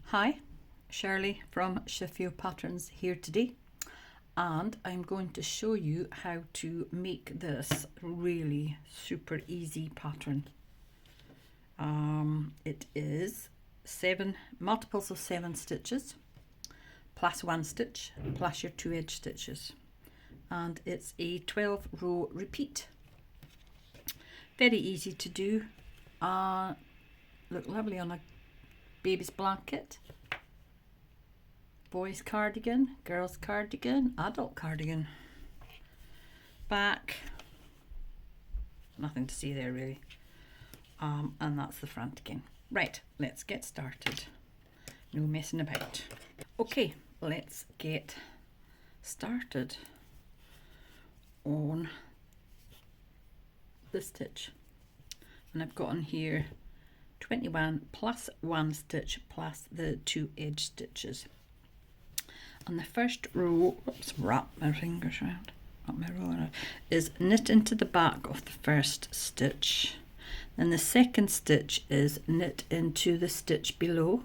Hi, Shirley from ShiFio Patterns here today, and I'm going to show you how to make this really super easy pattern. It is 7 multiples of 7 stitches plus 1 stitch plus your 2 edge stitches, and it's a 12 row repeat. Very easy to do. Look lovely on a baby's blanket, boy's cardigan, girl's cardigan, adult cardigan. Back, nothing to see there really. And that's the front again. Right, let's get started. No messing about. Okay, let's get started on the stitch. And I've got on here 21 plus 1 stitch plus the 2 edge stitches. And the first row, wrap my fingers around, wrap my row around, is knit into the back of the first stitch. Then the second stitch is knit into the stitch below,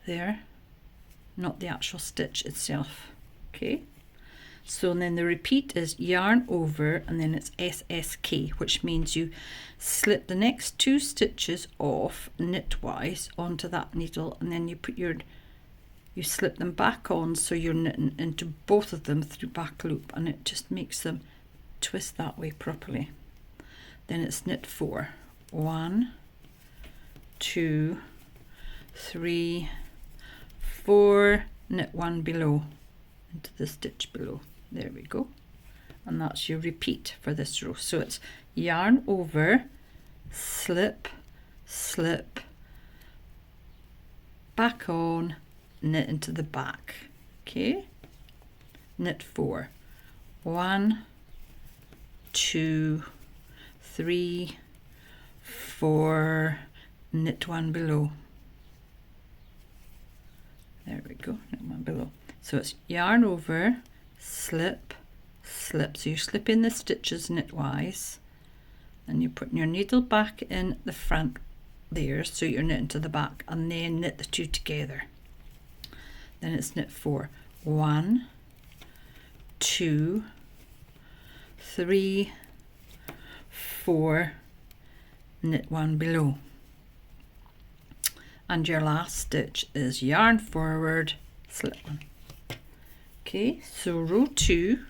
there, not the actual stitch itself. Okay, so then the repeat is yarn over, and then it's SSK, which means you slip the next 2 stitches off knitwise onto that needle, and then you slip them back on, so you're knitting into both of them through back loop, and it just makes them twist that way properly. Then it's knit 4. 1, 2, 3, 4, knit 1 below into the stitch below. There we go. And that's your repeat for this row. So it's yarn over, slip, slip, back on, knit into the back. Okay, knit 4. 1, 2, 3, 4, knit 1 below. There we go, knit 1 below. So it's yarn over, slip, slip. So you're slipping the stitches knitwise, and you're putting your needle back in the front there, so you're knitting to the back, and then knit the 2 together. Then it's knit 4. 1, 2, 3, 4, knit 1 below. And your last stitch is yarn forward, slip 1. Okay, so row 2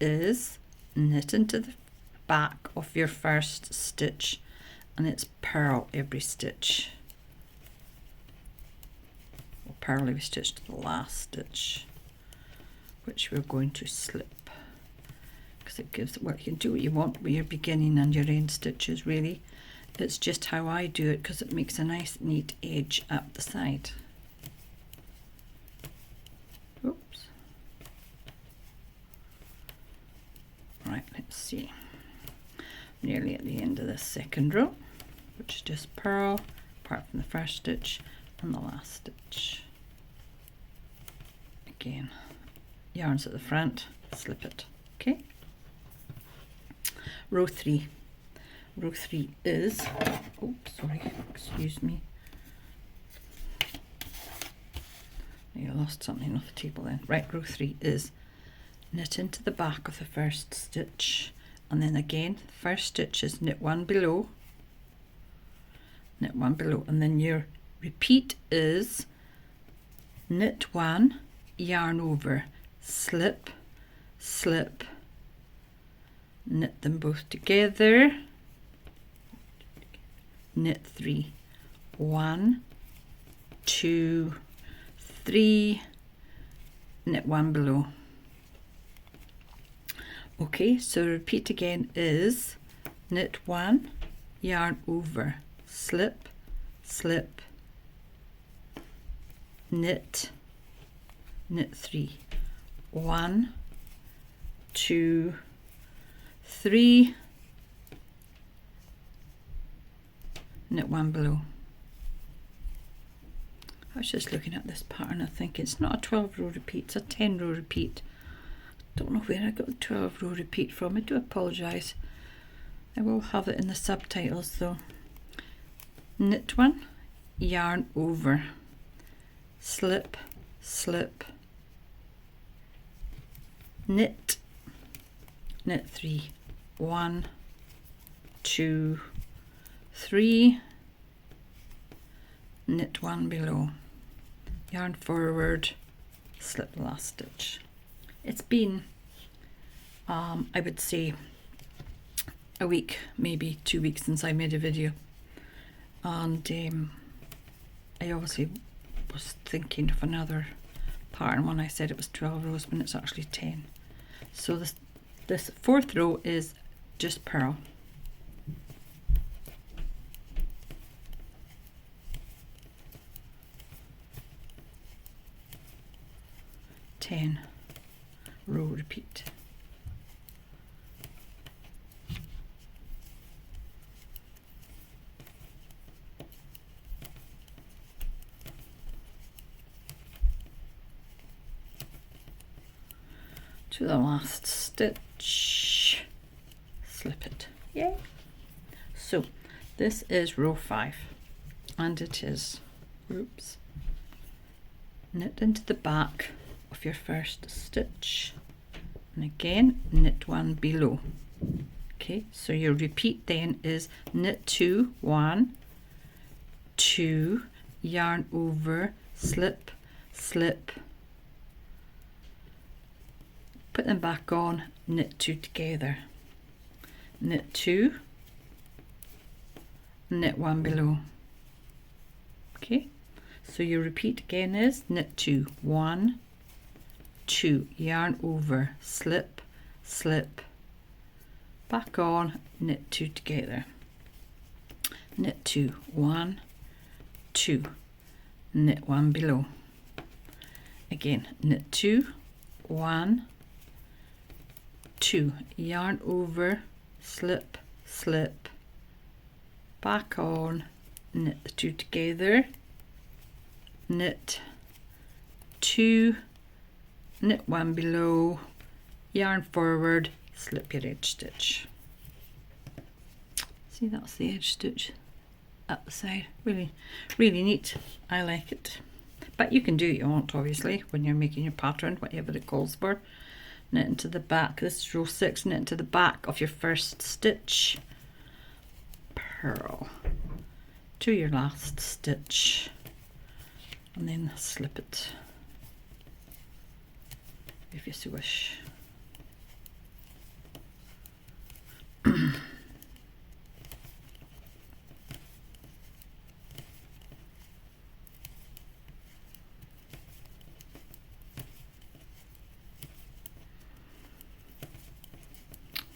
is knit into the back of your first stitch, and it's purl every stitch. We'll purl every stitch to the last stitch, which we're going to slip, because it gives, well, you can do what you want with your beginning and your end stitches really. It's just how I do it, because it makes a nice neat edge up the side. Oops. Right, let's see. Nearly at the end of this second row, which is just purl, apart from the first stitch and the last stitch. Again, yarns at the front, slip it. Okay. Row 3. Row 3 is, oh sorry, excuse me. I lost something off the table then. Right, row 3 is knit into the back of the first stitch, and then again, the first stitch is knit 1 below, knit 1 below, and then your repeat is knit 1, yarn over, slip, slip, knit them both together, knit 3. 1, 2, 3, knit 1 below. Okay, so repeat again is knit 1, yarn over, slip, slip, knit, knit 3. 1, 2, 3, knit 1 below. I was just looking at this pattern, I think it's not a 12 row repeat, it's a 10 row repeat. Don't know where I got the 12 row repeat from, I do apologise. I will have it in the subtitles though. Knit 1, yarn over, slip, slip, knit, knit 3, 1, 2, 3, knit 1 below, yarn forward, slip the last stitch. It's been I would say a week, maybe 2 weeks since I made a video, and I obviously was thinking of another pattern when I said it was 12 rows, but it's actually 10. So this fourth row is just purl. Row repeat. To the last stitch, slip it. Yay! So this is row 5, and it is, oops, knit into the back of your first stitch, and again knit 1 below. Okay, so your repeat then is knit 2, 1, 2, yarn over, slip, slip, put them back on, knit 2 together, knit 2, knit 1 below. Okay, so your repeat again is knit 2, 1, 2, yarn over, slip, slip, back on, knit 2 together, knit 2, 1, 2, knit 1 below. Again, knit 2, 1, 2, yarn over, slip, slip, back on, knit the 2 together, knit 2, knit 1 below, yarn forward, slip your edge stitch. See, that's the edge stitch up the side. Really neat. I like it. But you can do what you want, obviously, when you're making your pattern, whatever it calls for. Knit into the back. This is row 6. Knit into the back of your first stitch, purl to your last stitch, and then slip it if you so wish.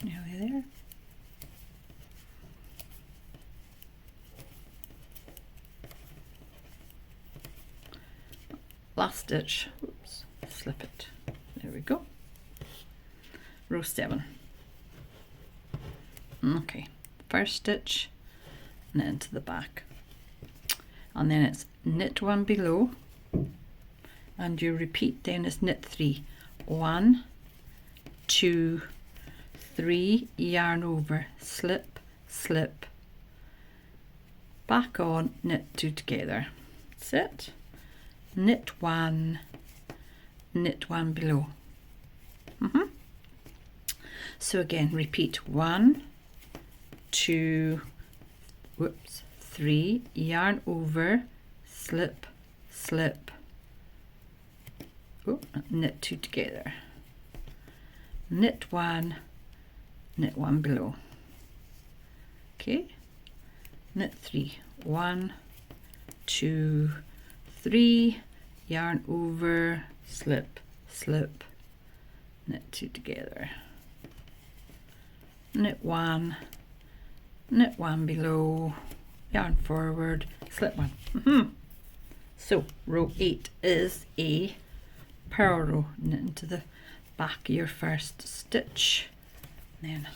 Nearly there. Last stitch, oops, slip it. There we go. Row 7. Okay, first stitch, knit into the back, and then it's knit 1 below, and your repeat then is knit 3, 1, 2, 3, yarn over, slip, slip, back on, knit 2 together. That's it. Knit 1, knit 1 below. So again, repeat 1, 2, whoops, 3, yarn over, slip, slip, oh, knit 2 together, knit 1, knit 1 below. Okay, knit 3, 1, 2, 3, yarn over, slip, slip, knit 2 together, knit 1, knit 1 below, yarn forward, slip 1. So row 8 is a purl row. Knit into the back of your first stitch, then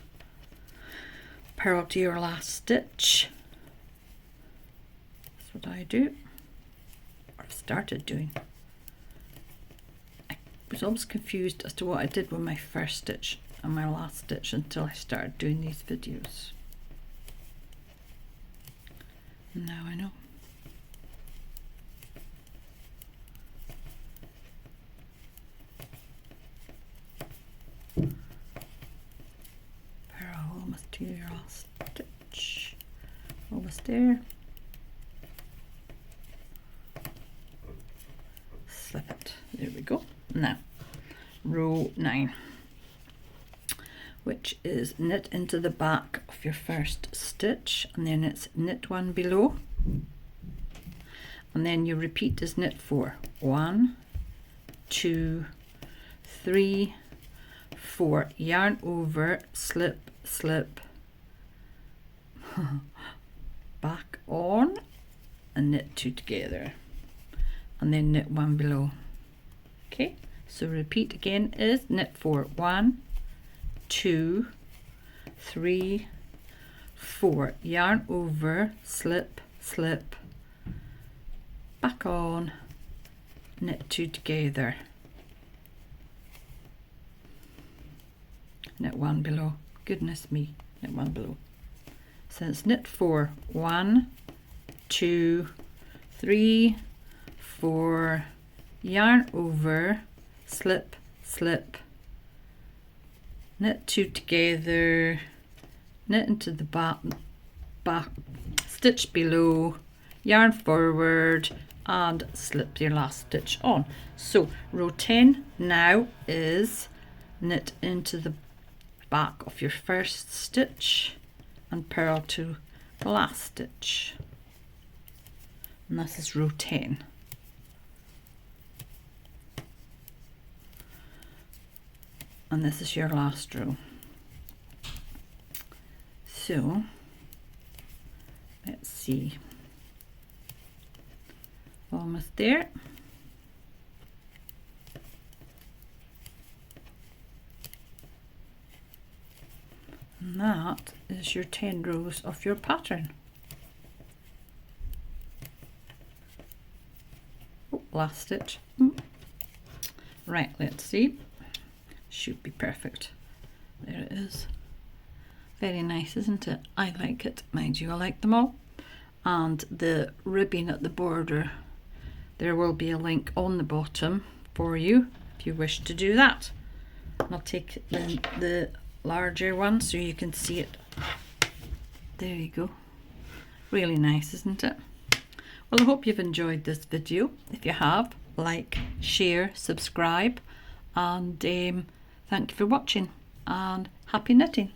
purl to your last stitch. That's what I do, or I've started doing. I was always confused as to what I did with my first stitch and my last stitch until I started doing these videos. Now I know. almost to your last stitch, almost there, slip it, there we go. Now row 9, which is knit into the back of your first stitch, and then it's knit 1 below, and then you repeat as knit 4, 1, 2, 3, 4, yarn over, slip, slip, back on, and knit 2 together, and then knit 1 below. Okay, so repeat again is knit 4, 1, 2, 3, 4, yarn over, slip, slip, back on, knit 2 together, knit 1 below. Goodness me, knit 1 below. So it's knit 4, 1, 2, 3, 4, yarn over, slip, slip, knit 2 together, knit into the back, stitch below, yarn forward, and slip your last stitch on. So row 10 now is knit into the back of your first stitch and purl to the last stitch, and this is row 10. And this is your last row. So let's see, almost there. And that is your 10 rows of your pattern. Oh, last stitch. Right, let's see. Should be perfect. There it is. Very nice, isn't it? I like it. Mind you, I like them all. And the ribbing at the border, there will be a link on the bottom for you if you wish to do that. I'll take the larger one so you can see it. There you go. Really nice, isn't it? Well, I hope you've enjoyed this video. If you have, like, share, subscribe, and thank you for watching, and happy knitting.